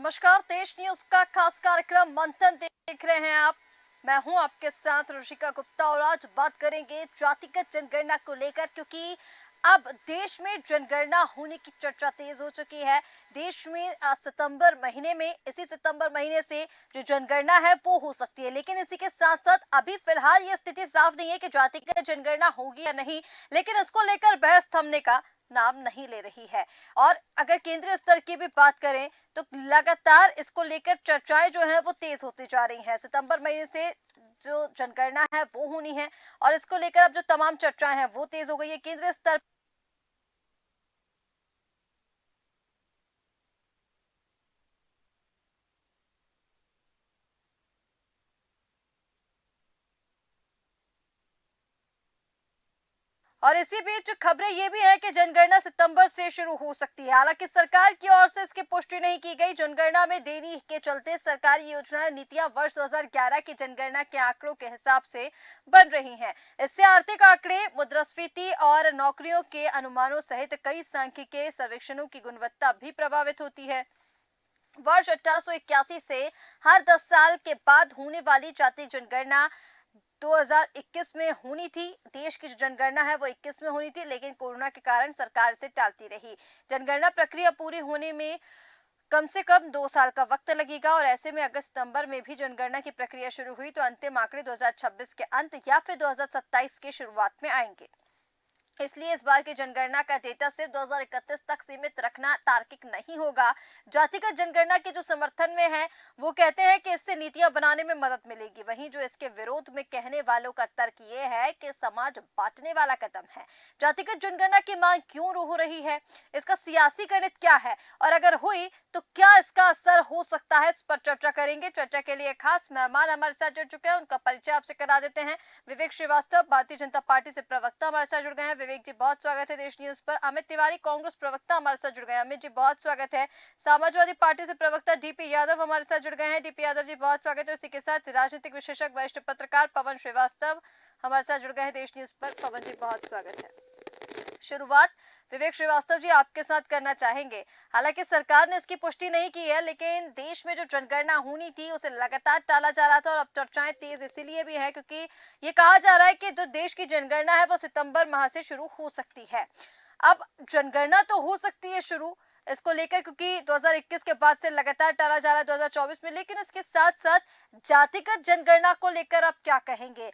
नमस्कार। देश न्यूज का खास कार्यक्रम मंथन देख रहे हैं आप। मैं हूं आपके साथ रुचिका गुप्ता और आज बात करेंगे जातिगत जनगणना को लेकर, क्योंकि अब देश में जनगणना होने की चर्चा तेज हो चुकी है। देश में सितंबर महीने में, इसी सितंबर महीने से जो जनगणना है वो हो सकती है, लेकिन इसी के साथ साथ अभी फिलहाल ये स्थिति साफ नहीं है कि जातिगत जनगणना होगी या नहीं, लेकिन इसको लेकर बहस थमने का नाम नहीं ले रही है। और अगर केंद्रीय स्तर की भी बात करें तो लगातार इसको लेकर चर्चाएं जो हैं वो तेज होती जा रही हैं। सितंबर महीने से जो जनगणना है वो होनी है और इसको लेकर अब जो तमाम चर्चाएं हैं वो तेज हो गई है केंद्रीय स्तर। और इसी बीच खबरें ये भी है कि जनगणना सितंबर से शुरू हो सकती है। हालांकि सरकार की ओर से इसकी पुष्टि नहीं की गई। जनगणना में देरी के चलते सरकारी योजनाएं नीतियां वर्ष 2011 की जनगणना के आंकड़ों के हिसाब से बन रही हैं। इससे आर्थिक आंकड़े, मुद्रास्फीति और नौकरियों के अनुमानों सहित कई सांख्यिकीय सर्वेक्षणों की गुणवत्ता भी प्रभावित होती है। वर्ष 1881 से हर 10 साल के बाद होने वाली जातीय जनगणना 2021 में होनी थी। देश की जो जनगणना है वो 21 में होनी थी, लेकिन कोरोना के कारण सरकार इसे टालती रही। जनगणना प्रक्रिया पूरी होने में कम से कम 2 साल का वक्त लगेगा और ऐसे में अगर सितंबर में भी जनगणना की प्रक्रिया शुरू हुई तो अंतिम आंकड़े 2026 के अंत या फिर 2027 की शुरुआत में आएंगे। इसलिए इस बार की जनगणना का डेटा सिर्फ 2031 तक सीमित रखना तार्किक नहीं होगा। जातिगत जनगणना के जो समर्थन में है वो कहते हैं कि इससे नीतियां बनाने में मदद मिलेगी। वहीं जो इसके विरोध में कहने वालों का तर्क ये है कि समाज बांटने वाला कदम है। जातिगत जनगणना की मांग क्यों हो रही है, इसका सियासी गणित क्या है और अगर हुई तो क्या इसका असर हो सकता है, इस पर चर्चा करेंगे। चर्चा के लिए खास मेहमान हमारे साथ जुड़ चुके हैं, उनका परिचय आपसे करा देते हैं। विवेक श्रीवास्तव भारतीय जनता पार्टी से प्रवक्ता हमारे साथ जुड़ गए हैं। विवेक जी बहुत स्वागत है देश न्यूज पर। अमित तिवारी कांग्रेस प्रवक्ता हमारे साथ जुड़ गए हैं। अमित जी बहुत स्वागत है। समाजवादी पार्टी से प्रवक्ता डीपी यादव हमारे साथ जुड़ गए हैं। डीपी यादव जी बहुत स्वागत है। इसी के साथ राजनीतिक विशेषज्ञ वरिष्ठ पत्रकार पवन श्रीवास्तव हमारे साथ जुड़ गए हैं देश न्यूज पर। पवन जी बहुत स्वागत है। शुरुआत विवेक श्रीवास्तव जी आपके साथ करना चाहेंगे। हालांकि सरकार ने इसकी पुष्टि नहीं की है, लेकिन देश में जो जनगणना होनी थी उसे लगातार टाला जा रहा था और अब चर्चाएं तेज इसीलिए भी है क्योंकि ये कहा जा रहा है कि जो देश की जनगणना है वो सितंबर माह से शुरू हो सकती है। अब जनगणना तो हो सकती है शुरू इसको लेकर, क्योंकि 2021 के बाद से लगातार टाला जा रहा है 2024 में, लेकिन इसके साथ साथ जातिगत जनगणना को लेकर आप क्या कहेंगे?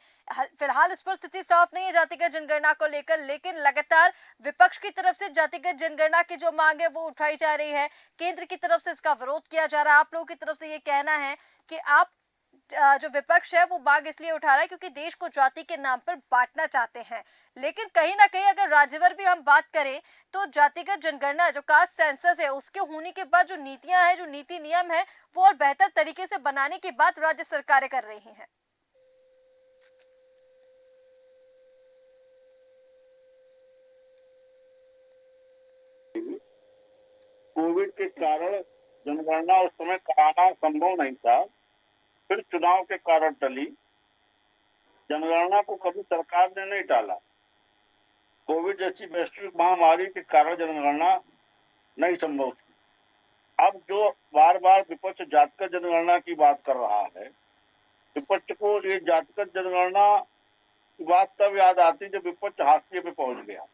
फिलहाल इस पर स्थिति साफ नहीं है जातिगत जनगणना को लेकर, लेकिन लगातार विपक्ष की तरफ से जातिगत जनगणना की जो मांग है वो उठाई जा रही है। केंद्र की तरफ से इसका विरोध किया जा रहा है। आप लोगों की तरफ से ये कहना है कि आप जो विपक्ष है वो मांग इसलिए उठा रहा है क्योंकि देश को जाति के नाम पर बांटना चाहते हैं। लेकिन कहीं ना कहीं अगर राज्यभर भी हम बात करें तो जातिगत जनगणना जो कास्ट सेंसस है उसके होने के बाद जो नीतियां हैं, जो नीति नियम है वो और बेहतर तरीके से बनाने की बात राज्य सरकारें कर रही हैं। कोविड के कारण जनगणना उस समय कराना संभव नहीं था। फिर चुनाव के कारण टली। जनगणना को कभी सरकार ने नहीं टाला। कोविड जैसी वैश्विक महामारी के कारण जनगणना नहीं संभव थी। अब जो बार बार विपक्ष जातिगत जनगणना की बात कर रहा है, विपक्ष को ये जातिगत जनगणना की बात तब याद आती जब विपक्ष हाशिए पे पहुंच गया।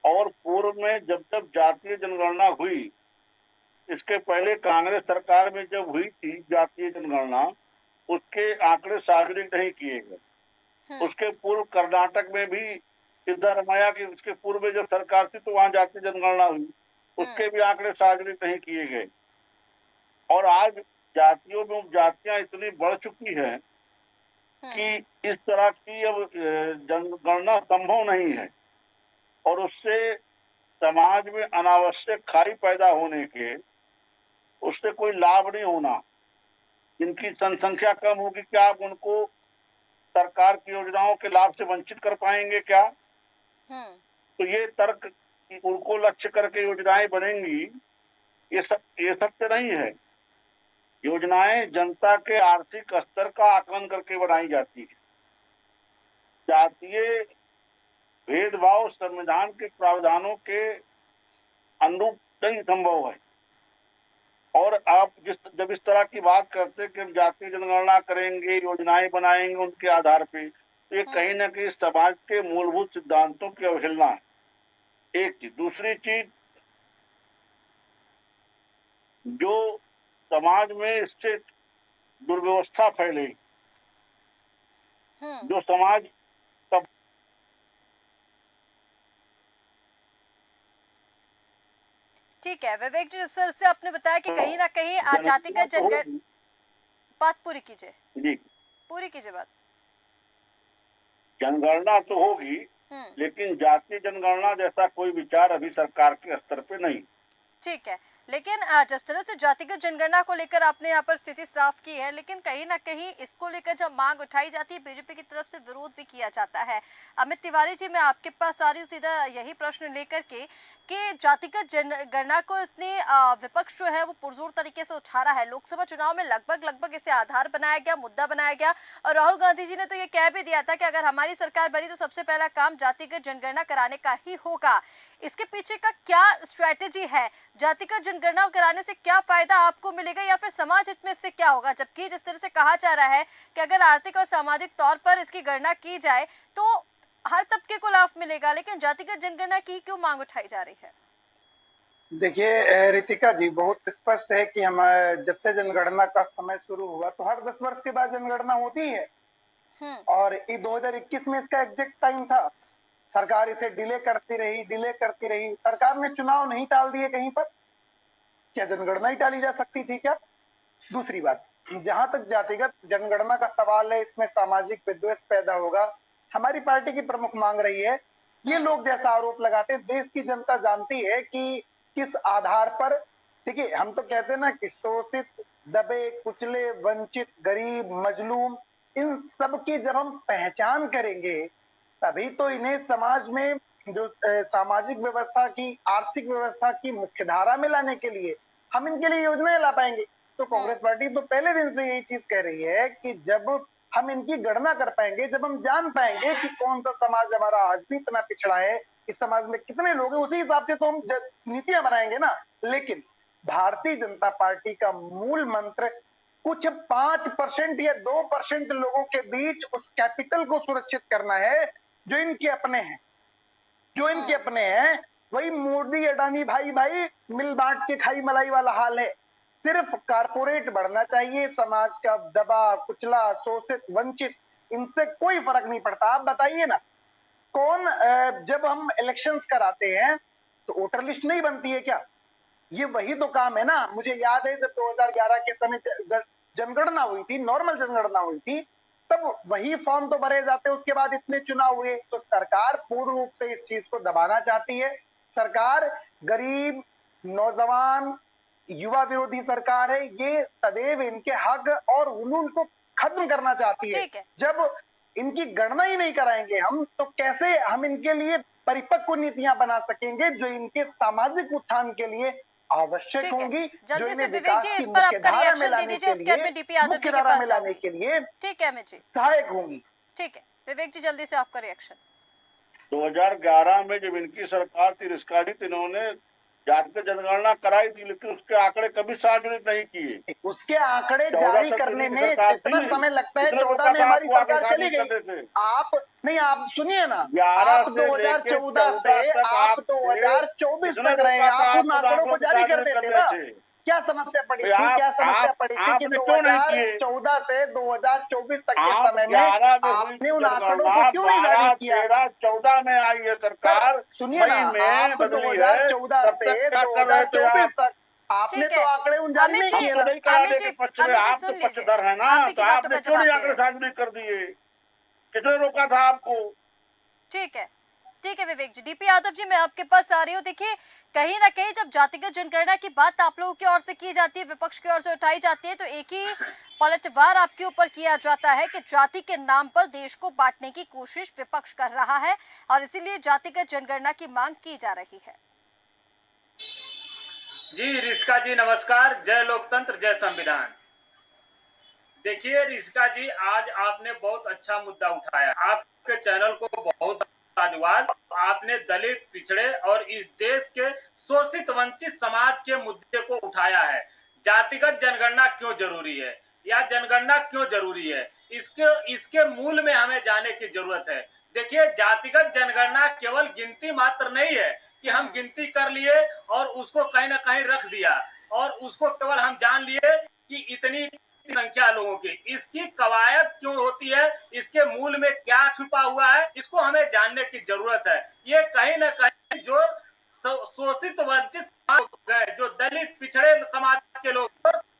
और पूर्व में जब जब जातीय जनगणना हुई, इसके पहले कांग्रेस सरकार में जब हुई थी जातीय जनगणना, उसके आंकड़े सार्वजनिक नहीं किए गए। उसके पूर्व कर्नाटक में भी सिद्धारमैया की उसके पूर्व में जब सरकार थी तो वहां जातीय जनगणना हुई, उसके भी आंकड़े सार्वजनिक नहीं किए गए। और आज जातियों में उपजातियां इतनी बढ़ चुकी है कि इस तरह की अब जनगणना संभव नहीं है और उससे समाज में अनावश्यक खाई पैदा होने के उससे कोई लाभ नहीं होना। जिनकी जनसंख्या कम होगी, क्या आप उनको सरकार की योजनाओं के लाभ से वंचित कर पाएंगे क्या? तो ये तर्क उनको लक्ष्य करके योजनाएं बनेंगी, ये सत्य नहीं है। योजनाएं जनता के आर्थिक स्तर का आकलन करके बनाई जाती है। जातीय भेदभाव संविधान के प्रावधानों के अनुरूप नहीं संभव है। और आप जब इस तरह की बात करते हैं कि हम जातीय जनगणना करेंगे, योजनाएं बनाएंगे उनके आधार पे, तो ये कहीं न कहीं समाज के मूलभूत सिद्धांतों की अवहेलना है, एक चीज। दूसरी चीज, जो समाज में इससे दुर्व्यवस्था फैली, हम्म। जो समाज का ठीक है विवेक जी, जिस तरह से आपने बताया कि कहीं ना कहीं जनगणना जातिगत तो जनगण होगी। बात पूरी कीजिए, जी, पूरी कीजिए बात। जनगणना तो होगी, हम्म। लेकिन जातीय जनगणना जैसा कोई विचार अभी सरकार के स्तर पे नहीं। ठीक है, लेकिन जिस तरह से जातिगत जनगणना को लेकर आपने यहाँ पर स्थिति साफ की है, लेकिन कहीं ना कहीं इसको लेकर जब मांग उठाई जाती है बीजेपी की तरफ से विरोध भी किया जाता है। अमित तिवारी जी, मैं आपके पास आ रही हूँ सीधा यही प्रश्न लेकर के कि जातिगत जनगणना को इतने विपक्ष जो है वो पुरजोर तरीके से उठा रहा है। लोकसभा चुनाव में लगभग लगभग इसे आधार बनाया गया, मुद्दा बनाया गया, और राहुल गांधी जी ने तो ये कह भी दिया था कि अगर हमारी सरकार बनी तो सबसे पहला काम जातिगत जनगणना कराने का ही होगा। इसके पीछे का क्या स्ट्रैटेजी है? जातिगत जनगणना कराने से क्या फायदा आपको मिलेगा, या फिर समाज हित में इससे क्या होगा? जबकि जिस तरह से कहा जा रहा है कि अगर आर्थिक और सामाजिक तौर पर इसकी गणना की जाए तो हर तबके को लाभ मिलेगा, लेकिन जातिगत जनगणना की क्यों मांग उठाई जा रही है? देखिए रितिका जी, बहुत स्पष्ट है कि हम जब से जनगणना का समय शुरू हुआ तो हर 10 वर्ष के बाद जनगणना होती है, हम्म। और ये 2021 में इसका एग्जैक्ट टाइम था। सरकार इसे डिले करती रही। सरकार ने चुनाव नहीं टाल दिए कहीं पर, क्या जनगणना ही टाली जा सकती थी क्या? दूसरी बात, जहां तक जातिगत जनगणना का सवाल है, इसमें सामाजिक विद्वेष पैदा होगा। हमारी पार्टी की प्रमुख मांग रही है, ये लोग जैसा आरोप लगाते हैं, देश की जनता जानती है कि किस आधार पर। देखिए, हम तो कहते हैं ना कि शोषित, दबे कुचले, वंचित, गरीब, मजलूम, इन सब की जब हम पहचान करेंगे तभी तो इन्हें समाज में जो सामाजिक व्यवस्था की, आर्थिक व्यवस्था की मुख्य धारा में लाने के लिए हम इनके लिए योजनाएं ला पाएंगे। तो कांग्रेस पार्टी तो पहले दिन से यही चीज कह रही है कि जब हम इनकी गणना कर पाएंगे, जब हम जान पाएंगे कि कौन सा समाज हमारा आज भी इतना पिछड़ा है, इस समाज में कितने लोग हैं, उसी हिसाब से तो हम नीतियां बनाएंगे ना। लेकिन भारतीय जनता पार्टी का मूल मंत्र कुछ 5% या 2% लोगों के बीच उस कैपिटल को सुरक्षित करना है जो इनके अपने हैं। वही मोदी अडानी भाई भाई मिल बांट के खाई मलाई वाला हाल है। सिर्फ कारपोरेट बढ़ना चाहिए, समाज का दबा कुचला, शोषित, वंचित, इनसे कोई फर्क नहीं पड़ता। आप बताइए ना, कौन जब हम इलेक्शंस कराते हैं तो वोटर लिस्ट नहीं बनती है क्या? ये वही तो काम है ना। मुझे याद है जब 2011 के समय जनगणना हुई थी, नॉर्मल जनगणना हुई थी, तब वही फॉर्म तो भरे जाते, उसके बाद इतने चुनाव हुए। तो सरकार पूर्ण रूप से इस चीज को दबाना चाहती है। सरकार गरीब, नौजवान, युवा विरोधी सरकार है। ये सदैव इनके हक और हुलूल को खत्म करना चाहती है। ठीक है। जब इनकी गणना ही नहीं कराएंगे हम, तो कैसे हम इनके लिए परिपक्व नीतियां बना सकेंगे जो इनके सामाजिक उत्थान के लिए आवश्यक ठीक है, होंगी, जो जल्दी से इन्हें विवेक विकास जी की इस पर मुख्य आपका धारा में रिएक्शन दे लाने दीजिए, के उसके बाद लिए, मैं डीपी यादव जी मुख्य के धारा पास में लाने जाऊंगी। के लिए ठीक है अमित जी, सहायक होंगी। ठीक है विवेक जी, जल्दी से आपका रिएक्शन। 2011 में जब इनकी सरकार थी, रिस्काडित, इन्होंने जातिगत जनगणना कराई थी, लेकिन उसके आंकड़े कभी सार्वजनिक नहीं किए। उसके आंकड़े 14 जारी तक करने इनकी में सरकार जितना थी, समय लगता है, किसने 14 रोका में था हमारी आपको आगे सरकार चली सार्वजनिक गई। करने से? आप नहीं, आप सुनिए ना, 11 आप से लेके 2014 से 14 तक आप आपसे 2024 किसने तक रहे, रोका था आप उन आपको आंकड़ों आंकड़ों को को जारी कर सार्वजनिक देते करने ना। से? क्या समस्या पड़ी तो थी, आप क्या समस्या आप पड़ी थी कि आपने क्यों नहीं किए? 2014 से 2024 तक के आप समय में 11 में हुई आपने थी उन आंकड़ों जनगणना, को क्यों नहीं जारी 12, किया? 13, 14 में आई है सर सरकार, सुनिए ना, मई में आप बदली है। 2014 तब तक से क्या कर रहे थे 2024 आप? तक आपने ठीक तो है आंकड़े उन जारी अमित नहीं जी, हम किए तो ना। नहीं करा अमित देंगे जी, पक्ष में, अमित जी आप तो सुन लीजिए, पक्षधर है ना, आप ही तो की बातों आपने का क्यों जवाब नहीं दे आंकड़े रहे हैं। सार्वजनिक कर दिए? किसने रोका था आपको? ठीक है, ठीक है विवेक जी। डीपी यादव जी, मैं आपके पास आ रही हूँ। देखिए, कहीं ना कहीं जब जातिगत जनगणना की बात आप लोगों की ओर से की जाती है, विपक्ष की ओर से उठाई जाती है, तो एक ही पलटवार आपके ऊपर किया जाता है कि जाति के नाम पर देश को बांटने की कोशिश विपक्ष कर रहा है और इसीलिए जातिगत जनगणना की मांग की जा रही है। जी रिस्का जी नमस्कार, जय लोकतंत्र जय संविधान। देखिए रिस्का जी, आज आपने बहुत अच्छा मुद्दा उठाया। आपके चैनल को बहुत धन्यवाद। आपने दलित, पिछड़े और इस देश के शोषित वंचित समाज के मुद्दे को उठाया है। जातिगत जनगणना क्यों जरूरी है या जनगणना क्यों जरूरी है, इसके मूल में हमें जाने की जरूरत है। देखिए, जातिगत जनगणना केवल गिनती मात्र नहीं है कि हम गिनती कर लिए और उसको कहीं ना कहीं रख दिया और उसको केवल हम जान लिए कि इतनी संख्या लोगों की। इसकी कवायद क्यों होती है, इसके मूल में क्या छुपा हुआ है, इसको हमें जानने की जरूरत है। ये कहीं ना कहीं जो शोषित वंचित लोग हैं, जो दलित पिछड़े समाज के लोग,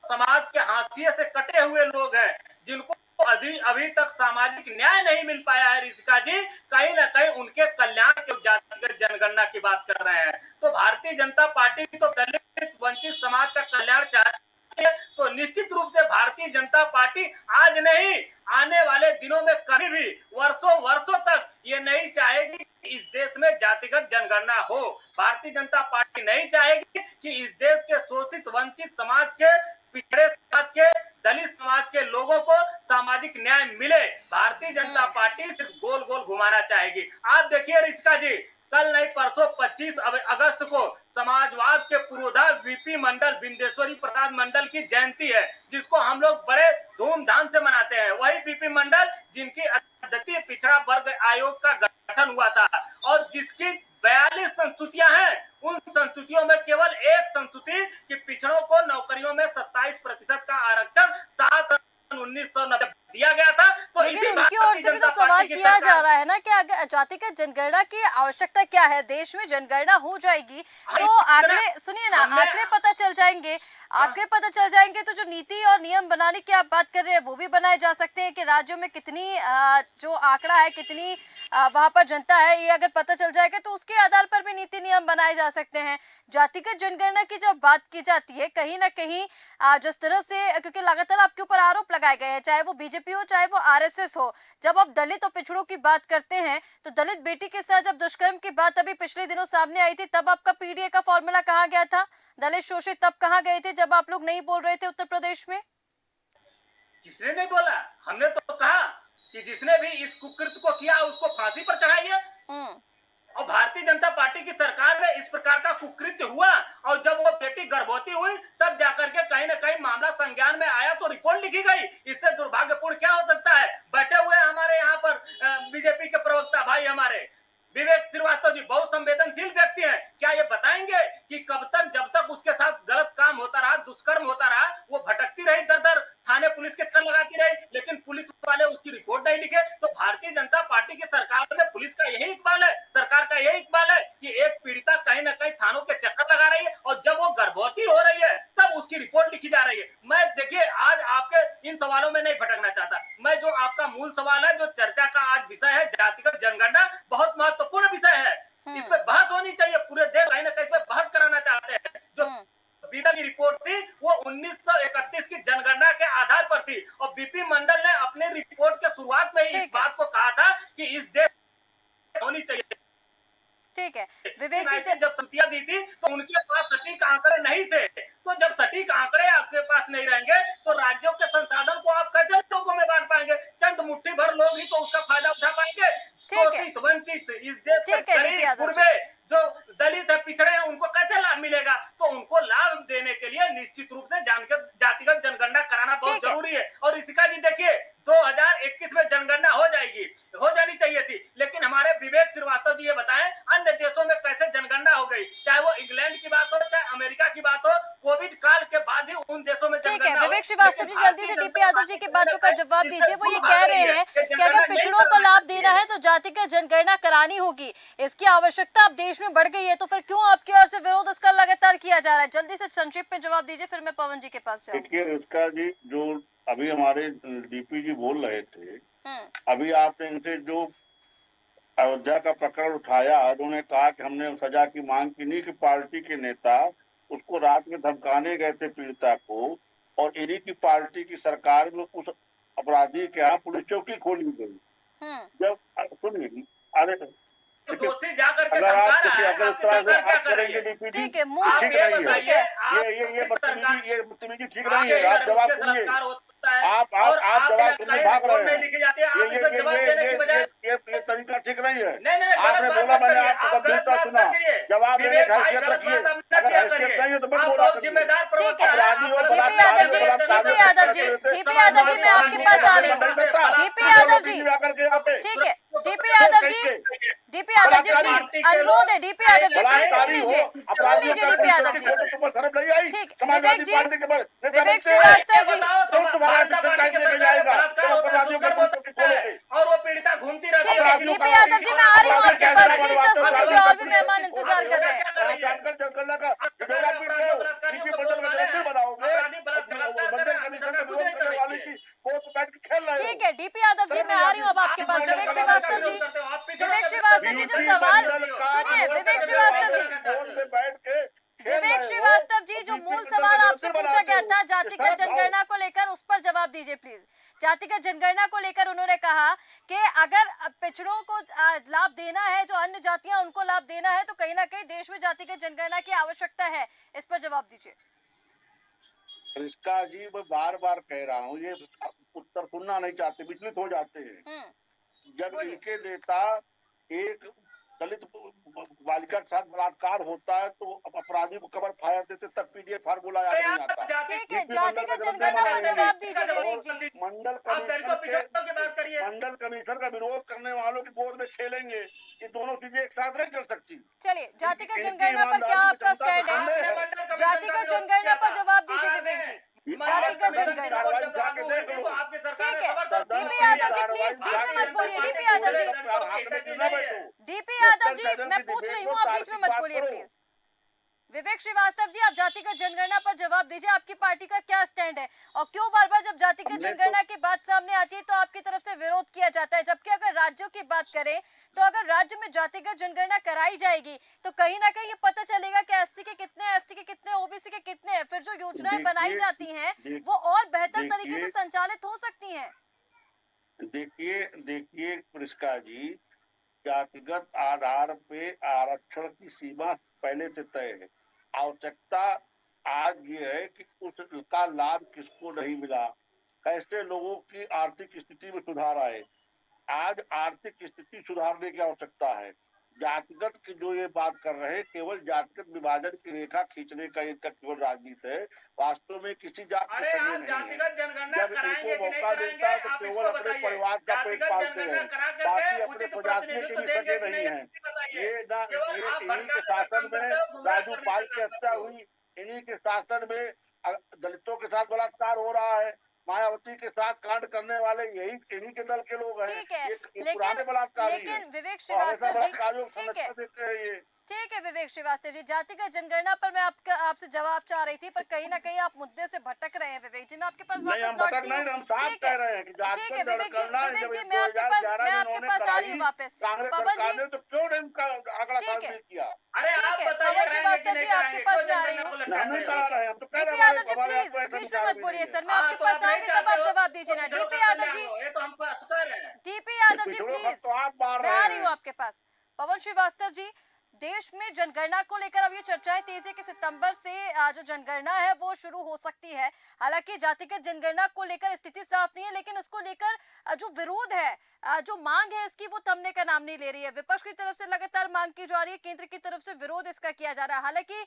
समाज के हाशिए से कटे हुए लोग हैं, जिनको अभी तक सामाजिक न्याय नहीं मिल पाया है ऋषिका जी, कहीं ना कहीं उनके कल्याण के जातिगत जनगणना की बात कर रहे हैं। तो भारतीय जनता पार्टी तो दलित वंचित समाज का कल्याण चाहती है, तो निश्चित रूप से भारतीय जनता पार्टी आज नहीं, आने वाले दिनों में कभी भी वर्षों वर्षों तक ये नहीं चाहेगी कि इस देश में जातिगत जनगणना हो। भारतीय जनता पार्टी नहीं चाहेगी कि इस देश के शोषित वंचित समाज के, पिछड़े समाज के, दलित समाज के लोगों को सामाजिक न्याय मिले। भारतीय जनता पार्टी सिर्फ गोल गोल घुमाना चाहेगी। आप देखिए ऋषिका जी, कल नहीं परसों 25 अगस्त को समाजवाद के पुरोधा वीपी मंडल, बिंदेश्वरी प्रसाद मंडल की जयंती है, जिसको हम लोग बड़े धूमधाम से मनाते हैं। वही वीपी मंडल जिनकी अध्यक्षीय पिछड़ा वर्ग आयोग का गठन हुआ था और जिसकी 42 संस्तुतियां हैं, उन संस्तुतियों में केवल एक संस्तुति कि पिछड़ों को नौकरियों में 27% का आरक्षण 7/1990 दिया गया था। तो लेकिन उनकी ओर से भी तो सवाल किया जा रहा है ना कि अगर जातिगत जनगणना की आवश्यकता क्या है, देश में जनगणना हो जाएगी तो आंकड़े, सुनिए ना, आंकड़े पता चल जाएंगे, आंकड़े पता चल जाएंगे तो जो नीति और नियम बनाने की आप बात कर रहे हैं वो भी बनाए जा सकते हैं कि राज्यों में कितनी जो आंकड़ा है, कितनी वहां पर जनता है, ये अगर पता चल जाएगा तो उसके आधार पर भी नीति नियम बनाए जा सकते हैं। जातिगत जनगणना की जब बात की जाती है, कहीं ना कहीं जिस तरह से, क्योंकि लगातार आपके ऊपर आरोप लगाए गए हैं, चाहे वो बीजेपी हो चाहे वो आरएसएस हो, जब आप दलित और पिछड़ों की बात करते हैं तो दलित बेटी के साथ जब दुष्कर्म की बात अभी पिछले दिनों सामने आई थी, तब आपका पीडीए का फॉर्मूला कहाँ गया था? दलित शोषित तब कहाँ गए थे जब आप लोग नहीं बोल रहे थे उत्तर प्रदेश में? किसने नहीं बोला? हमने तो कहा कि जिसने भी इस कुकृत्य को किया उसको फांसी पर चढ़ाइए। और भारतीय जनता पार्टी की सरकार में इस प्रकार का कुकृत्य हुआ और जब वो बेटी गर्भवती हुई तब जाकर के कहीं ना कहीं मामला संज्ञान में आया तो रिपोर्ट लिखी गई। इससे दुर्भाग्यपूर्ण क्या हो सकता है? बैठे हुए हमारे यहाँ पर बीजेपी के प्रवक्ता भाई हमारे विवेक श्रीवास्तव जी बहुत संवेदनशील व्यक्ति हैं, क्या ये बताएंगे कि कब तक, जब तक उसके साथ गलत काम होता रहा, दुष्कर्म होता रहा, वो भटकती रही दर दर, थाने पुलिस के चक्कर लगाती रही, लेकिन पुलिस वाले उसकी रिपोर्ट नहीं लिखे? तो भारतीय जनता पार्टी की सरकार में पुलिस का यही इकबाल है, सरकार का यही इकबाल है कि एक पीड़िता कहीं ना कहीं थानों के चक्कर लगा रही है और जब वो गर्भवती हो रही है तब उसकी रिपोर्ट लिखी जा रही है। मैं देखिए आज आपके इन सवालों में नहीं भटकना चाहता, मैं जो आपका मूल सवाल है, जो चर्चा का आज विषय है, जातिगत जनगणना बहुत महत्वपूर्ण विषय है, इस पे बहस होनी चाहिए। पूरे देश कहीं ना कहीं इस पे बहस कराना चाहते हैं। जो बीटा की रिपोर्ट थी वो 1931 की जनगणना के आधार पर थी और बीपी मंडल ने अपने रिपोर्ट के शुरुआत में ही इस बात को कहा था कि इस देश होनी चाहिए। ठीक है, विवेक जी जब संतियां दी थी तो उनके पास सटीक आंकड़े नहीं थे, तो जब सटीक आंकड़े आपके पास नहीं रहेंगे तो राज्यों के संसाधन को आप कैसे लोगों में बांट पाएंगे? चंद मुट्ठी भर लोग ही तो उसका फायदा उठा पाएंगे। शोषित वंचित इस देश के गरीब गुरबे जो दलित है, पिछड़े हैं, उनको कैसे लाभ मिलेगा? तो उनको लाभ देने के लिए निश्चित रूप से जातिगत जनगणना कराना बहुत जरूरी है। और ऋषिका जी देखिए 2021 में जनगणना हो जानी चाहिए थी, लेकिन हमारे विवेक श्रीवास्तव जी ये बताएं अन्य देशों में कैसे जनगणना हो गई, चाहे वो इंग्लैंड की बात हो चाहे अमेरिका की बात हो, कोविड काल के बाद ही उन देशों में ठीक है। विवेक श्रीवास्तव जी जल्दी से डीपी यादव जी की बातों का जवाब दीजिए। वो ये कह रहे हैं कि अगर पिछड़ों को लाभ देना है तो जातिगत जनगणना करानी होगी, इसकी आवश्यकता अब देश में बढ़ गई है, तो फिर क्यों आपकी ओर से विरोध इसका लगातार किया जा रहा है? जल्दी से संक्षिप्त में जवाब दीजिए, फिर मैं पवन जी के पास जाऊंगी। देखिए इसका जी, जो अभी हमारे डीपी जी बोल रहे थे, अभी आपने इनसे जो अयोध्या का प्रकरण उठाया, उन्होंने कहा कि हमने सजा की मांग की नहीं, कि पार्टी के नेता उसको रात में धमकाने गए थे पीड़िता को, और इन्हीं की पार्टी की सरकार में उस अपराधी के यहाँ पुलिस चौकी खोली गई। जब सुनिए, अरे दोषी जाकर के अगर आप धमका रहा है, अगर उस तरह से आप करेंगे डीपी जी, ठीक नहीं है, ये बदतमीजी ठीक नहीं है। आप जवाब सुनिए, सकता है आप और आप आप जवाब सुनने कहे भाग रिपोर्ट रहे नहीं हैं। लिखी जाती है, आप इसमें जवाब देने की बजाय ये तरीका ठीक नहीं है। नहीं नहीं गलत आपने बात बोला, मत मैंने करिए, आपको आप गलत गंभीरता बात सुना, मत करिए। जवाब देने विवेक की भाई हैसियत गलत रखिए। बात आप न अगर किया हैसियत करिए, नहीं है तो मत आप बोला बहुत करिए। जिम्मेदार ठीक प्रवक्ता है। हैं, अपराधी हो, आप डीपी बलात्कार यादव जी, बलात्कारी हो, डीपी यादव जी, डीपी यादव जी, मैं आपके पास आ रही हूँ। डीपी यादव जी, ठीक है। DP Yadav ji, DP Yadav ji please, अनुरोध है डीपी यादव जी प्लीज सुन लीजिए, डीपी यादव जी। ठीक, विवेक जी, विवेक श्रीवास्तव जी, भाजपा पार्टी के सरकार में बलात्कार होता है, दुष्कर्म होता है और वो पीड़िता घूमती रहती ठीक है। डीपी यादव जी, मैं आ रही हूँ आपके पास, प्लीज सर सुन लीजिए, और भी मेहमान इंतजार कर रहे हैं। ठीक है डीपी यादव जी, मैं आ रही हूँ अब आपके पास। विवेक श्रीवास्तव जी, विवेक श्रीवास्तव जी, जो सवाल सुनिए, विवेक श्रीवास्तव जी, विवेक श्रीवास्तव जी, जो मूल सवाल आपसे पूछा गया था जातिगत जनगणना को लेकर, उस पर जवाब दीजिए प्लीज। जातिगत जनगणना को लेकर उन्होंने कहा कि अगर पिछड़ों को लाभ देना है, जो अन्य जातियां उनको लाभ देना है, तो कहीं ना कहीं देश में जातिगत जनगणना की आवश्यकता है। इस पर जवाब दीजिए। रिश्का जी, मैं बार बार कह रहा हूँ, ये उत्तर सुनना नहीं चाहते, विचलित हो जाते हैं। जब बोलिए। इनके नेता एक दलित बालिका के साथ बलात्कार होता है तो अपराधी को कवर फायर देते, तब पीडीएफ फार्मूला याद नहीं आता। ठीक है, जातिगत जनगणना पर जवाब दीजिए विवेक जी। मंडल कमीशन का विरोध करने वालों की गोद में खेलेंगे, ये दोनों चीजें एक साथ नहीं चल सकती। चलिए, जातिगत जनगणना पर क्या आपका स्टैंड है? जातिगत जनगणना पर जवाब दीजिए विवेक जी। जातिगत जनगणना, ठीक है। डीपी यादव जी प्लीज बीच में मत बोलिए। डीपी यादव जी, डीपी यादव जी, मैं पूछ रही हूँ, आप बीच में मत बोलिए प्लीज। विवेक श्रीवास्तव जी, आप जातिगत जनगणना पर जवाब दीजिए, आपकी पार्टी का क्या स्टैंड है और क्यों बार बार जब जातिगत जनगणना की बात सामने आती है तो आपकी तरफ से विरोध किया जाता है, जबकि अगर राज्यों की बात करें तो अगर राज्य में जातिगत जनगणना कराई जाएगी तो कहीं ना कहीं ये पता चलेगा कि एससी के कितने, एसटी के कितने, ओबीसी के कितने हैं, फिर जो योजनाएं बनाई जाती हैं वो और बेहतर तरीके से संचालित हो सकती हैं। देखिए पुरस्कार जी, जातिगत आधार पे आरक्षण की सीमा पहले से तय है। आवश्यकता आज ये है कि उसका लाभ किसको नहीं मिला, कैसे लोगों की आर्थिक स्थिति में सुधार आए। आज आर्थिक स्थिति सुधारने की आवश्यकता है। जातिगत की जो ये बात कर रहे हैं, केवल जातिगत विभाजन की रेखा खींचने का इनका केवल राजनीति है, वास्तव में किसी जात के संगे नहीं है। जब इनको मौका मिलता है तो केवल अपने परिवार का पेट पालते हैं, बाकी अपने प्रजातियों के भी सगे नहीं है। ये इन्हीं के शासन में राजू पाल की हत्या हुई, इन्हीं के शासन में दलितों के साथ बलात्कार हो रहा है, मायावती के साथ कांड करने वाले यही इन्हीं के दल के लोग हैं। ठीक है, लेकिन विवेक श्रीवास्तव जी, ठीक है विवेक श्रीवास्तव जी, जातिगत जनगणना पर मैं आपसे जवाब चाह रही थी, पर कहीं ना कहीं आप मुद्दे से भटक रहे हैं विवेक जी। मैं आपके पास वापस लौटती हूँ। ठीक है विवेक जी, मैं आपके पास आ रही हूँ वापस। पवन जी, तो क्यों नहीं ठीक है, किया? पवन श्रीवास्तव जी, आपके पास मैं आ रही हूँ। डीपी यादव जी प्लीज बीच में मत बोलिए सर, मैं आपके पास आऊंगी तब आप जवाब दीजिए ना। DP Yadav ji, DP Yadav ji please, मैं आ रही हूँ आपके पास। पवन श्रीवास्तव जी, देश में जनगणना को लेकर अब ये चर्चाएं तेज है कि सितंबर से जो जनगणना है वो शुरू हो सकती है। हालांकि जातिगत जनगणना को लेकर स्थिति साफ नहीं है, लेकिन इसको लेकर जो विरोध है, जो मांग है इसकी, वो थमने का नाम नहीं ले रही है। विपक्ष की तरफ से लगातार मांग की जा रही है, केंद्र की तरफ से विरोध इसका किया जा रहा है। हालांकि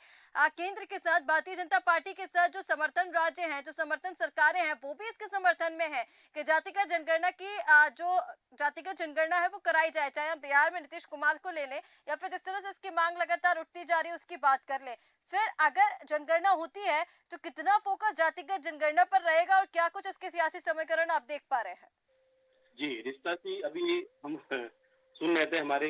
केंद्र के साथ, भारतीय जनता पार्टी के साथ जो समर्थन राज्य हैं, जो समर्थन सरकारें हैं, वो भी इसके समर्थन में है कि जातिगत जनगणना की जो जातिगत जनगणना है वो कराई जाए। चाहे हम बिहार में नीतीश कुमार को ले लें या फिर जिस तरह से इसकी मांग लगातार उठती जा रही है उसकी बात कर ले। फिर अगर जनगणना होती है तो कितना फोकस जातिगत जनगणना पर रहेगा और क्या कुछ इसके सियासी समीकरण आप देख पा रहे हैं? जी रिश्ता जी, अभी हम सुन रहे थे, हमारे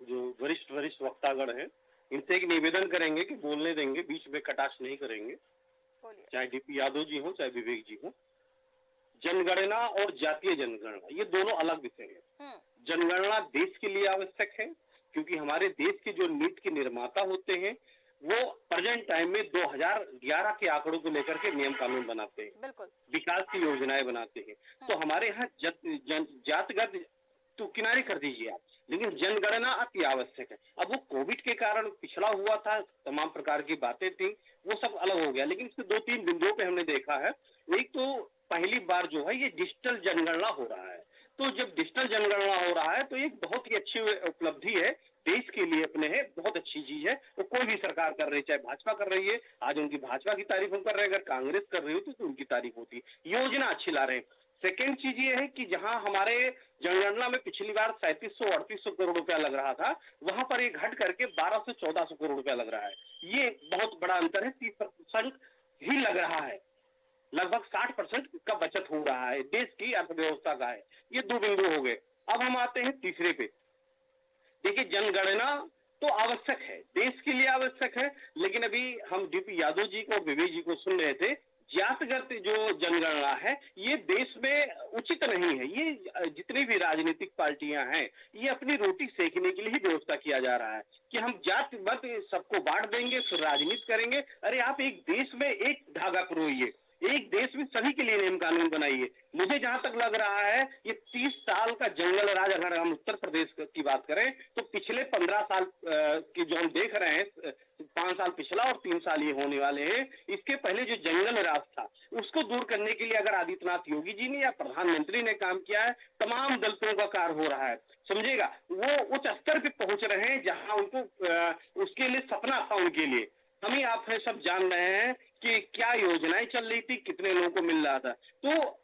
जो वरिष्ठ वक्तागण हैं, इनसे एक निवेदन करेंगे कि बोलने देंगे, बीच में कटाक्ष नहीं करेंगे, चाहे डीपी यादव जी हो चाहे विवेक जी हो। जनगणना और जातीय जनगणना ये दोनों अलग विषय है। जनगणना देश के लिए आवश्यक है क्योंकि हमारे देश के जो नीति के निर्माता होते हैं वो प्रेजेंट टाइम में 2011 के आंकड़ों को लेकर के नियम कानून बनाते हैं, विकास की योजनाएं बनाते हैं। तो हमारे यहाँ जातगत तो किनारे कर दीजिए आप, लेकिन जनगणना अति आवश्यक है। अब वो कोविड के कारण पिछड़ा हुआ था, तमाम प्रकार की बातें थी, वो सब अलग हो गया। लेकिन इसके 2-3 बिंदुओं पे हमने देखा है। एक तो पहली बार जो है ये डिजिटल जनगणना हो रहा है। तो जब डिजिटल जनगणना हो रहा है तो एक बहुत ही अच्छी उपलब्धि है देश के लिए, अपने है बहुत अच्छी चीज है। तो कोई भी सरकार कर रही है, चाहे भाजपा कर रही है, आज उनकी भाजपा की तारीफ हम कर रहे हैं, अगर कांग्रेस कर रही होती तो उनकी तारीफ होती। योजना अच्छी ला रहे हैं। सेकेंड चीज ये है कि जहां हमारे जनगणना में पिछली बार 3700-3800 करोड़ रुपया लग रहा था, वहां पर ये घट करके 1200-1400 करोड़ रुपया लग रहा है। ये बहुत बड़ा अंतर है, 30% ही लग रहा है। लगभग 60% का बचत हो रहा है, देश की अर्थव्यवस्था का है। ये दो बिंदु हो गए। अब हम आते हैं तीसरे पे। देखिए, जनगणना तो आवश्यक है, देश के लिए आवश्यक है, लेकिन अभी हम डीपी यादव जी को, विवेक जी को सुन रहे थे। जातगत जो जनगणना है ये देश में उचित नहीं है। ये जितनी भी राजनीतिक पार्टियां हैं, ये अपनी रोटी सेकने के लिए ही व्यवस्था किया जा रहा है कि हम जात मत सबको बांट देंगे, फिर राजनीति करेंगे। अरे आप एक देश में एक धागा पिरोइए, एक देश में सभी के लिए नियम कानून बनाइए। मुझे जहां तक लग रहा है ये 30 साल का जंगल राज, अगर हम उत्तर प्रदेश की बात करें तो पिछले 15 साल की जो हम देख रहे हैं, 5 साल पिछला और 3 साल ये होने वाले हैं, इसके पहले जो जंगल राज था उसको दूर करने के लिए अगर आदित्यनाथ योगी जी ने या प्रधानमंत्री ने काम किया है, तमाम दलितों का कार्य हो रहा है। समझेगा, वो उस स्तर पे पहुंच रहे हैं जहां उनको उसके लिए सपना था उनके लिए। हम ही आप सब जान रहे हैं कि क्या योजनाएं चल रही थी, कितने लोगों को मिल रहा था। तो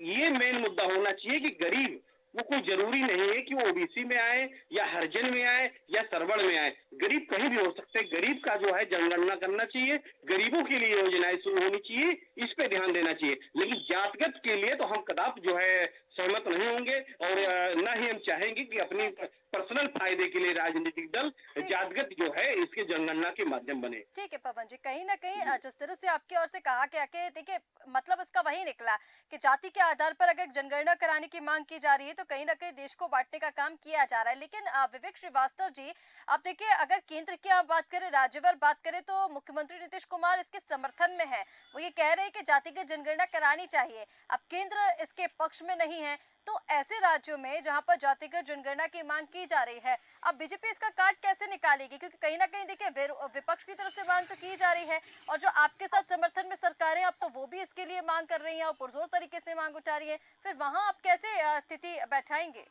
ये मेन मुद्दा होना चाहिए कि गरीब, वो कोई जरूरी नहीं है कि वो ओबीसी में आए या हरिजन में आए या सरवण में आए, गरीब कहीं भी हो सकते हैं। गरीब का जो है जनगणना करना चाहिए, गरीबों के लिए योजनाएं शुरू होनी चाहिए, इस पे ध्यान देना चाहिए। लेकिन जातगत के लिए तो हम कदापि जो है सहमत नहीं होंगे, और न ही हम चाहेंगे कि अपनी पर्सनल फायदे के लिए राजनीतिक दल जातगत जो है इसके जनगणना के माध्यम बने। ठीक है पवन जी, कहीं ना कहीं जिस तरह से आपकी ओर से कहा गया कि देखिए मतलब इसका वही निकला कि जाति के आधार पर अगर जनगणना कराने की मांग की जा रही है तो कहीं ना कहीं देश को बांटने का काम किया जा रहा है। लेकिन विवेक श्रीवास्तव जी, आप देखिए अगर केंद्र की आप बात करें, राज्यवार बात करें, तो मुख्यमंत्री नीतीश कुमार इसके समर्थन में है। वो ये कह रहे हैं कि जातिगत जनगणना करानी चाहिए। अब केंद्र इसके पक्ष में नहीं है, तो ऐसे राज्यों में जहां पर जातिगत जनगणना की मांग की जा रही है, अब बीजेपी इसका काट कैसे निकालेगी? क्योंकि कहीं ना कहीं देखिए विपक्ष की तरफ से मांग तो की जा रही है, और जो आपके साथ समर्थन में सरकारें अब तो वो भी इसके लिए मांग कर रही हैं और पुरजोर तरीके से मांग उठा रही है। फिर वहां आप कैसे स्थिति बैठाएंगे?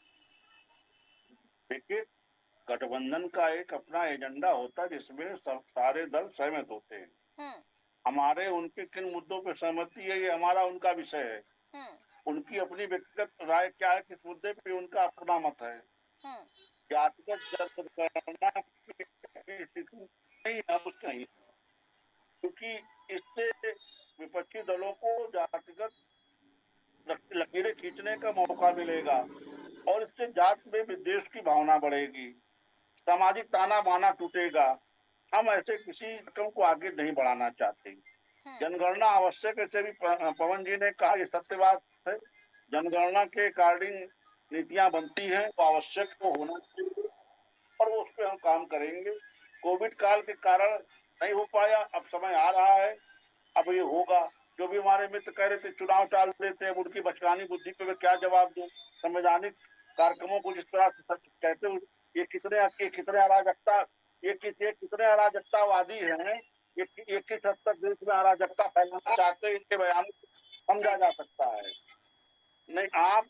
देखिए, गठबंधन का एक अपना एजेंडा होता है जिसमें सब सारे दल सहमत होते हैं। हमारे उनके किन मुद्दों पर सहमति है, ये हमारा उनका विषय है। उनकी अपनी व्यक्तिगत राय क्या है, किस मुद्दे पे, उनका अपना मत है। जातिगत जनगणना की स्थिति नहीं है, कुछ नहीं, क्योंकि इससे विपक्षी दलों को जातिगत लकीरें खींचने का मौका मिलेगा और इससे जात में विद्वेष की भावना बढ़ेगी, सामाजिक ताना बाना टूटेगा। हम ऐसे किसी रकम को आगे नहीं बढ़ाना चाहते। जनगणना आवश्यक, ऐसे भी पवन जी ने कहा, ये सत्य बात है। जनगणना के अकॉर्डिंग नीतियां बनती हैं, वो आवश्यक तो होना चाहिए और वो उस पर हम काम करेंगे। कोविड काल के कारण नहीं हो पाया, अब समय आ रहा है, अब ये होगा। जो भी हमारे मित्र कह रहे थे चुनाव टाल देते हैं, उनकी बचकानी बुद्धि पे मैं क्या जवाब दूं? संवैधानिक कार्यक्रमों को जिस तरह से कहते हो, ये कितने अराजकता, ये कितने अराजकतावादी हैं, ये किस हद तक देश में अराजकता फैलाना चाहते हैं, इनके बयान समझा जा सकता है। नहीं, आप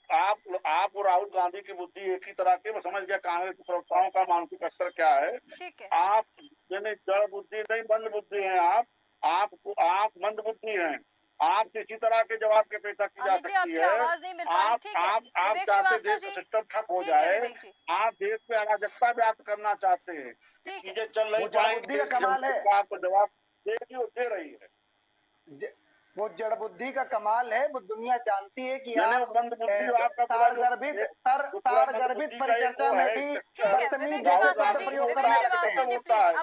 और राहुल गांधी की बुद्धि एक ही तरह की, मैं समझ गया कांग्रेस के प्रवक्ताओं का मानसिक स्तर क्या है। आप यानी जड़ बुद्धि नहीं, मंद बुद्धि हैं। आप मंद बुद्धि हैं। आप किसी तरह के जवाब के पेशा की जा सकती है। आप चाहते देश का सिस्टम ठप हो जाए, आप देश में अराजकता व्याप्त करना चाहते हैं, चीजें चल रही बुद्धि का कमाल है, आपको जवाब दे रही है। वो जड़ बुद्धि का कमाल है। वो दुनिया जानती है कि आप सारगर्भित परिचर्चा में भी बदतमीज प्रयोग कर सकते हैं।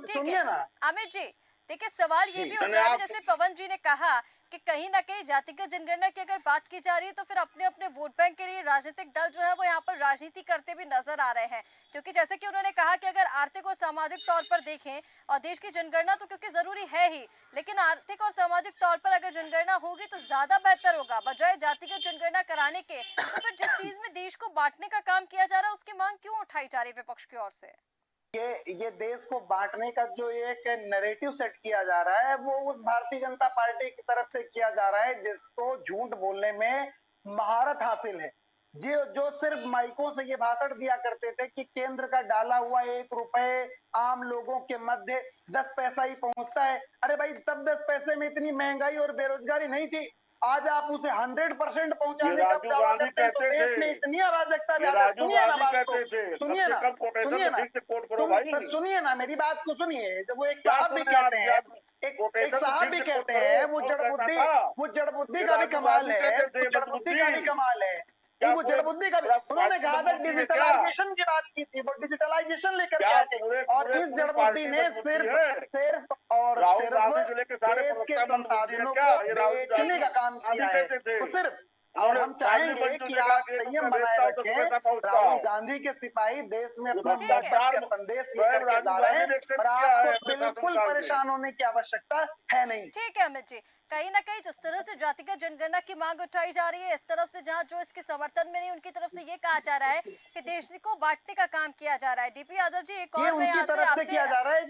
सुनिए ना अमित जी, देखिए सवाल ये भी उठ रहा है, जैसे पवन जी ने कहा कि कहीं ना कहीं जातिगत जनगणना की अगर बात की जा रही है तो फिर अपने अपने वोट बैंक के लिए राजनीतिक दल जो है वो यहाँ पर राजनीति करते भी नजर आ रहे हैं। क्योंकि जैसे कि उन्होंने कहा कि अगर आर्थिक और सामाजिक तौर पर देखें, और देश की जनगणना तो क्योंकि जरूरी है ही, लेकिन आर्थिक और सामाजिक तौर पर अगर जनगणना होगी तो ज्यादा बेहतर होगा बजाय जातिगत जनगणना कराने के। तो फिर जिस चीज में देश को बांटने का काम किया जा रहा है उसकी मांग क्यों उठाई जा रही है विपक्ष की ओर से? कि ये देश को बांटने का जो एक नैरेटिव सेट किया जा रहा है वो उस भारतीय जनता पार्टी की तरफ से किया जा रहा है जिसको झूठ बोलने में महारत हासिल है। जो सिर्फ माइकों से ये भाषण दिया करते थे कि केंद्र का डाला हुआ 1 रुपए आम लोगों के मध्य 10 पैसा ही पहुंचता है। अरे भाई, तब 10 पैसे में इतनी महंगाई और बेरोजगारी नहीं थी। आज आप उसे 100% पहुंचाने का राजीव दावा गांधी करते हैं तो कहते देश थे। में इतनी अराजकता ये ज्यादा। राजीव सुनिए ना गांधी बात को, कहते थे। सुनिए ना, कम कोटेशन सुनिए तो ना, ठीक से कोट करो भाई। सुनिए ना, मेरी बात को सुनिए। जब वो एक क्या साहब भी सुने कहते हैं, एक कोटेशन तो साहब ठीक भी से कोट कहते करो। हैं, कौन कहता था? वो जड़ बुद्धि ये का भी राजीव कमाल गांधी है, कहते थे, वो जड़ बुद्धि का भी मंदबुद्धि। कमाल है। क्या वो जड़ बुद्धि का भी, पूरा उन्होंने पार्टी कहा था मजबूती है क्या? डिजिटलाइजेशन की बात की थी, वो डिजिटलाइजेशन लेकर के क्या आए थे। पूरे और पूरे इस पूरी जड़ बुद्धि पार्टी ने मजबूती सिर्फ है? सिर्फ और राहुल सिर्फ गांधी जिले के सारे देश के प्रवक्ता मंदबुद्धि है संसाधनों क्या? को ये राहुल बेचने का काम गांधी किया है। कहते थे। तो सिर्फ, और उन्होंने हम कानूनी चाहेंगे मंचों कि से कहा आप कि 1 संयम रुपया बनाए बेचता हूं तो 10 रखें। पैसा पहुंचता राहुल हूं। गांधी के सिपाही देश में ये अपना भ्रष्टाचार का संदेश स्वयं लेकर के राजीव जा रहे गांधी हैं ने एक्सेप्ट और किया है आपको अपने बिल्कुल शासनकाल से। परेशान होने की आवश्यकता है नहीं। ठीक है अमित जी, कहीं ना कहीं जिस तरह से जातिगत जनगणना की मांग उठाई जा रही है, इस तरफ से जहां जो इसके समर्थन में नहीं, उनकी तरफ से ये कहा जा रहा है कि देश को बांटने का काम किया जा रहा है। डीपी यादव जी, एक ये और मैं उनकी यहाँ से तरफ से आपसे, किया जा रहा है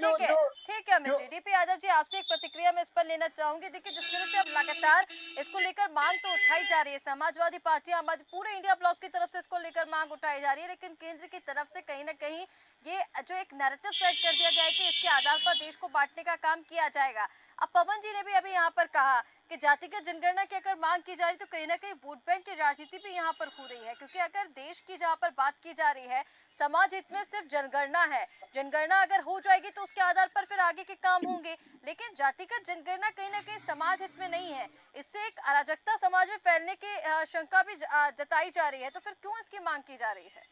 ठीक है अमित जी, डीपी यादव जी आपसे एक प्रतिक्रिया मैं इस पर लेना चाहूंगी। देखिए, जिस तरह से अब लगातार इसको लेकर मांग तो उठाई जा रही है, समाजवादी पार्टी, आम आदमी, पूरे इंडिया ब्लॉक की तरफ से इसको लेकर मांग उठाई जा रही है, लेकिन केंद्र की तरफ से कहीं ना कहीं ये जो एक नैरेटिव सेट कर दिया गया है कि इसके आधार पर देश को बांटने का काम किया जाएगा। अब पवन जी ने भी अभी यहाँ पर कहा कि जातिगत जनगणना की अगर मांग की जा रही तो कहीं ना कहीं वोट बैंक की राजनीति भी यहाँ पर हो रही है, क्योंकि अगर देश की जहाँ पर बात की जा रही है, समाज हित में सिर्फ जनगणना है, जनगणना अगर हो जाएगी तो उसके आधार पर फिर आगे के काम होंगे, लेकिन जातिगत जनगणना कहीं ना कहीं समाज हित में नहीं है। इससे एक अराजकता समाज में फैलने की शंका भी जताई जा रही है, तो फिर क्यों इसकी मांग की जा रही है?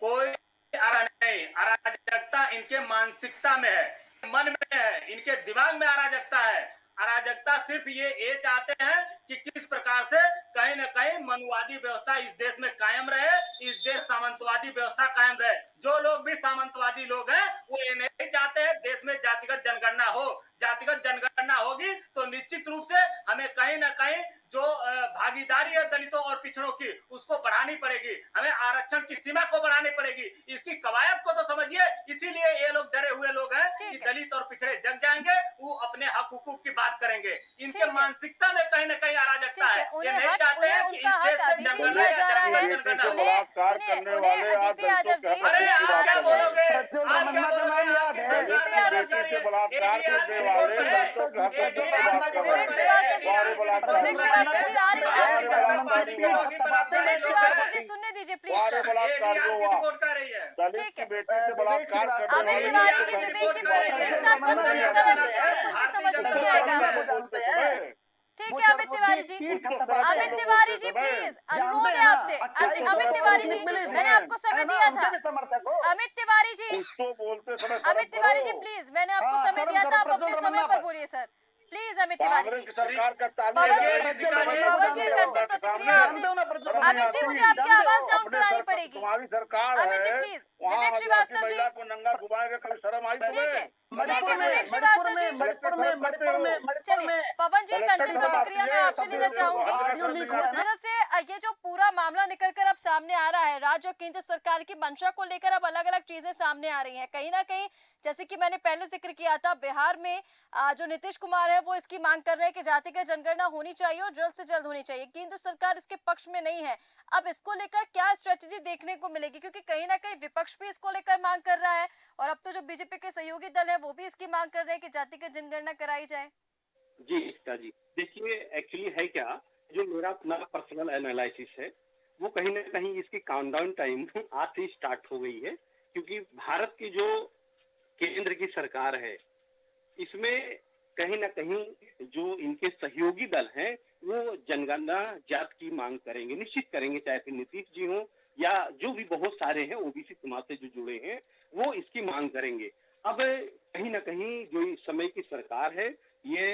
कोई नहीं, अराजकता इनके मानसिकता में है, मन में है, इनके दिमाग में अराजकता है। अराजकता सिर्फ ये चाहते हैं कि किस प्रकार से कहीं न कहीं मनुवादी व्यवस्था इस देश में कायम रहे, इस देश सामंतवादी व्यवस्था कायम रहे। जो लोग भी सामंतवादी लोग हैं वो ये नहीं चाहते हैं देश में जातिगत जनगणना हो। जातिगत जनगणना होगी तो निश्चित रूप से हमें कहीं न कहीं जो भागीदारी है दलितों और पिछड़ों की, उसको बढ़ानी पड़ेगी, हमें आरक्षण की सीमा को बढ़ानी पड़ेगी, इसकी कवायद को तो समझिए। इसीलिए ये लोग डरे हुए लोग हैं कि दलित और पिछड़े जग जाएंगे, वो अपने हक हुकूक की बात करेंगे। इनके मानसिकता में कहीं न कहीं अराजकता है। ये नहीं चाहते हैं कि इस देश में जनगणना जा रहा है। उन्हें डीपी यादव जी, अरे आप क्या बोलोगे? प्रज्वल रमन्ना का नाम याद है? डीपी यादव जी, से बलात्कार करने वाले दलितों के हकों की बात कर रहे विवेक हैं। श्रीवास्तव जी, वारे बलात्कार विवेक श्रीवास्तव जी, आ रही हूँ आपके पास। विवेक श्रीवास्तव जी, वारे सुनने दीजिए प्लीज। बलात्कार जो हुआ, रिपोर्ट कर रही है। दलित ठीक की है। बेटी से बलात्कार करने अमित वाले तिवारी जी, लोग विवेक जी प्लीज एक साथ मत बोलिए सर, ऐसे किसी को कुछ भी समझ में नहीं आएगा। बोलते समय ठीक है अमित तिवारी जी, अमित तिवारी जी प्लीज, अनुरोध है आपसे। अमित तिवारी जी, मैंने आपको समय दिया था। समर्थक हो। अमित तिवारी जी, उसको बोलते समय अमित तिवारी जी प्लीज, मैंने आपको हाँ, समय शर्म दिया करो, था, आप प्रज्वल अपने रमन्ना समय पर पर। बोलिए सर, प्लीज अमित तिवारी कांग्रेस जी। की सरकार का पवन जी, पवन जी, एक अंतिम प्रतिक्रिया जानते हो ना आपसे। प्रज्वल अमित जी, मुझे आपकी आवाज डाउन करानी पड़ेगी। तुम्हारी सरकार अमित जी है, प्लीज, वहाँ विवेक आदिवासी श्रीवास्तव जी, महिला को नंगा घुमाएगा, कभी शर्म आई ठीक है, तुम्हें? ठीक है विवेक श्रीवास्तव जी। चलिए पवन जी, एक अंतिम प्रतिक्रिया मैं आपसे लेना चाहूंगी। जिस तरह से ये जो पूरा मामला निकलकर अब सामने आ रहा है, राज्य और केंद्र सरकार की मंशा को लेकर अब अलग अलग चीजें सामने आ रही हैं। कहीं ना कहीं जैसे कि मैंने पहले जिक्र किया था, बिहार में जो नीतीश कुमार है वो इसकी मांग कर रहे हैं कि जातिगत जनगणना होनी चाहिए और जल्द से जल्द होनी चाहिए। केंद्र सरकार इसके पक्ष में नहीं है। अब इसको लेकर क्या स्ट्रेटेजी देखने को मिलेगी, क्योंकि कहीं ना कहीं विपक्ष भी इसको लेकर मांग कर रहा है और अब तो जो बीजेपी के सहयोगी दल है वो भी इसकी मांग कर रहे हैं कि जातिगत जनगणना कराई जाए। जी एकता जी, देखिए एक्चुअली है क्या, जो मेरा अपना पर्सनल एनालिसिस है वो कहीं ना कहीं इसकी काउंटडाउन टाइम आज से स्टार्ट हो गई है, क्योंकि भारत की जो केंद्र की सरकार है इसमें कहीं ना कहीं जो इनके सहयोगी दल हैं वो जनगणना जात की मांग करेंगे, निश्चित करेंगे, चाहे फिर नीतीश जी हो या जो भी बहुत सारे हैं ओबीसी समाज से जो जुड़े हैं वो इसकी मांग करेंगे। अब कहीं ना कहीं जो इस समय की सरकार है ये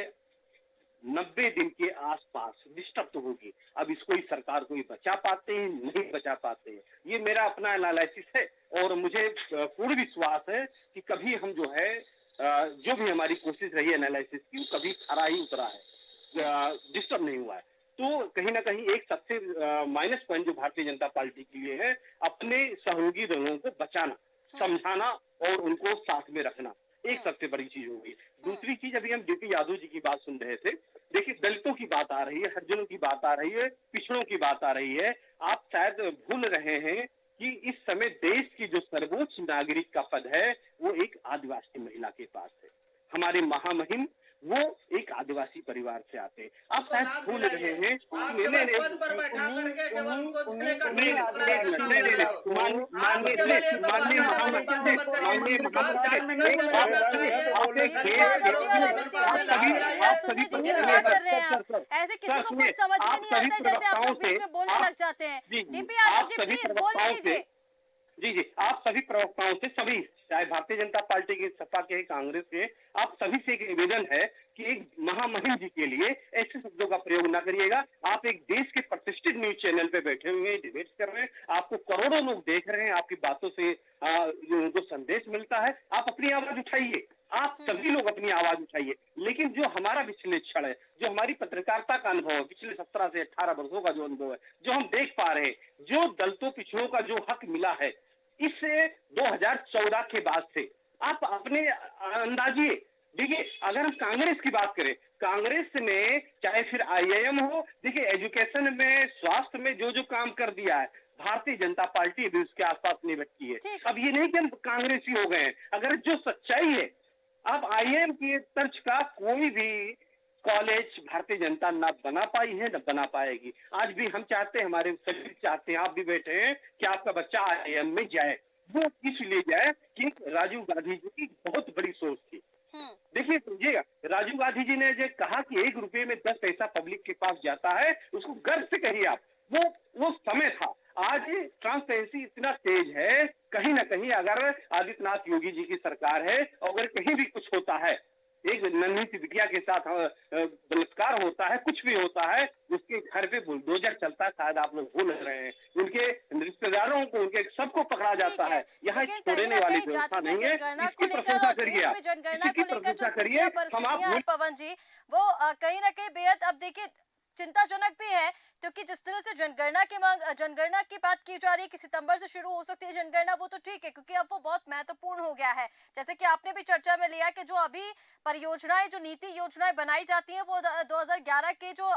90 दिन के आसपास डिस्टर्ब तो होगी। अब इसको इस सरकार को बचा पाते हैं नहीं बचा पाते हैं, ये मेरा अपना एनालिसिस है और मुझे पूर्ण विश्वास है कि कभी हम जो है जो भी हमारी कोशिश रही एनालिसिस की कभी खरा ही उतरा है, डिस्टर्ब नहीं हुआ है। तो कहीं ना कहीं एक सबसे माइनस पॉइंट जो भारतीय जनता पार्टी के लिए है, अपने सहयोगी दलों को बचाना, समझाना और उनको साथ में रखना, एक सबसे बड़ी चीज होगी। दूसरी चीज, अभी हम डीपी यादव जी की बात सुन रहे थे, देखिए दलितों की बात आ रही है, हरिजनों की बात आ रही है, पिछड़ों की बात आ रही है। आप शायद भूल रहे हैं कि इस समय देश की जो सर्वोच्च नागरिक का पद है वो एक आदिवासी महिला के पास है। हमारे महामहिम वो एक आदिवासी परिवार से आते हैं। आप शायद भूल रहे हैं। आप नहीं केवल नहीं पद पर बैठा करके केवल उनको झूले का नहीं ढेर बनाने का काम नहीं कर रहे हो। आप केवल ये तो बहाने वाली बातें मत करिए। आप जातिगत जनाधार से आइए, डीपी यादव जी और अमित तिवारी जी प्लीज सुनने दीजिए, क्या कर रहे हैं आप? ऐसे किसी को कुछ समझ में नहीं आता है, जैसे आप लोग बीच में बोलने लग जाते हैं। डीपी यादव जी प्लीज बोलने दीजिए। जी, आप सभी प्रवक्ताओं से, सभी, चाहे भारतीय जनता पार्टी के, सपा के, कांग्रेस के, आप सभी से एक निवेदन है कि एक महामहिम जी के लिए ऐसे शब्दों का प्रयोग ना करिएगा। आप एक देश के प्रतिष्ठित न्यूज चैनल पे बैठे हुए हैं, डिबेट कर रहे हैं, आपको करोड़ों लोग देख रहे हैं, आपकी बातों से उनको संदेश मिलता है। आप अपनी आवाज उठाइए, आप सभी लोग अपनी आवाज उठाइए। लेकिन जो हमारा विश्लेषण है, जो हमारी पत्रकारिता का अनुभव है, पिछले 17 से 18 वर्षों का जो अनुभव है, जो हम देख पा रहे हैं, जो दलितों पिछड़ों का जो हक मिला है, इससे 2014 के बाद से आप अपने अंदाजिए। देखिए, अगर हम कांग्रेस की बात करें, कांग्रेस ने चाहे फिर आईआईएम हो, देखिए एजुकेशन में, स्वास्थ्य में जो जो काम कर दिया है, भारतीय जनता पार्टी भी उसके आसपास नहीं बैठती है। अब ये नहीं कि हम कांग्रेसी हो गए हैं, अगर जो सच्चाई है, अब आईआईएम की तर्ज का कोई भी कॉलेज भारतीय जनता ना बना पाई है, न बना पाएगी। आज भी हम चाहते हैं, हमारे सभी चाहते हैं, आप भी बैठे हैं, कि आपका बच्चा आईआईएम में जाए। वो इसलिए जाए कि राजीव गांधी जी की बहुत बड़ी सोच थी। देखिए, समझिएगा, राजीव गांधी जी ने जो कहा कि 1 रुपए में 10 पैसा पब्लिक के पास जाता है, उसको गर्व से कहिए आप, वो समय था। आज ट्रांसपेरेंसी इतना तेज है, कहीं ना कहीं अगर आदित्यनाथ योगी जी की सरकार है, अगर कहीं भी कुछ होता है, एक नन्ही सी बिटिया के साथ बलात्कार होता है, कुछ भी होता है, उसके घर पे बुलडोजर चलता है, शायद आप लोग भूल रहे हैं, उनके रिश्तेदारों को, उनके सबको पकड़ा जाता है। यहाँ छोड़ने वाली व्यवस्था नहीं है, इसकी प्रशंसा करिए आप, जनगणना इसकी को लेकर जो प्रशंसा करिए। स्थितियां परिस्थितियां हैं पवन जी, वो कहीं ना कहीं बेहद, अब देखिए, चिंताजनक भी है, क्योंकि जिस तरह से जनगणना की बात की जा रही है कि सितंबर से शुरू हो सकती है जनगणना, वो तो ठीक है, क्योंकि अब वो बहुत महत्वपूर्ण हो गया है। जैसे कि आपने भी चर्चा में लिया कि जो अभी परियोजनाएं, जो नीति योजनाएं बनाई जाती हैं, वो 2011 के जो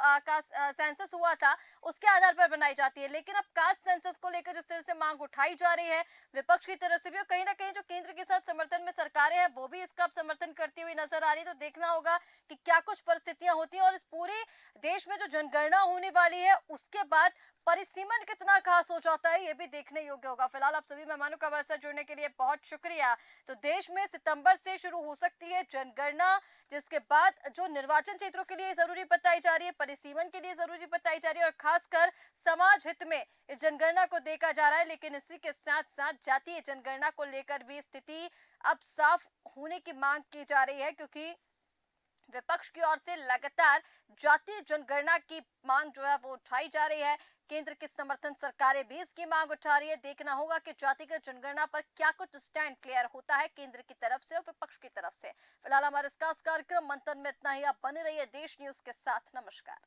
सेंसस हुआ था उसके आधार पर बनाई जाती है। लेकिन अब कास्ट सेंसस को लेकर जिस तरह से मांग उठाई जा रही है विपक्ष की तरफ से भी, और कहीं ना कहीं जो केंद्र के साथ समर्थन में सरकारें हैं वो भी इसका समर्थन करती हुई नजर आ रही है, तो देखना होगा कि क्या कुछ परिस्थितियां होती हैं और इस पूरे देश में जो जनगणना होने वाली है उसके बाद परिसीमन कितना खास हो जाता है, ये भी देखने योग्य होगा। फिलहाल आप सभी मेहमानों का हमारे साथ जुड़ने के लिए बहुत शुक्रिया। तो देश में सितंबर से शुरू हो सकती है जनगणना, जिसके बाद जो निर्वाचन क्षेत्रों के लिए जरूरी बताई जा रही है, परिसीमन के लिए जरूरी बताई जा रही है, और खासकर समाज हित में इस जनगणना को देखा जा रहा है। लेकिन इसी के साथ साथ जातीय जनगणना को लेकर भी स्थिति अब साफ होने की मांग की जा रही है, क्योंकि विपक्ष की ओर से लगातार जातीय जनगणना की मांग जो है वो उठाई जा रही है। केंद्र के समर्थन सरकारें भी इसकी मांग उठा रही है। देखना होगा कि जातिगत जनगणना पर क्या कुछ स्टैंड क्लियर होता है केंद्र की तरफ से और विपक्ष की तरफ से। फिलहाल हमारे इस खास कार्यक्रम मंथन में इतना ही। आप बने रहिए देश न्यूज के साथ। नमस्कार।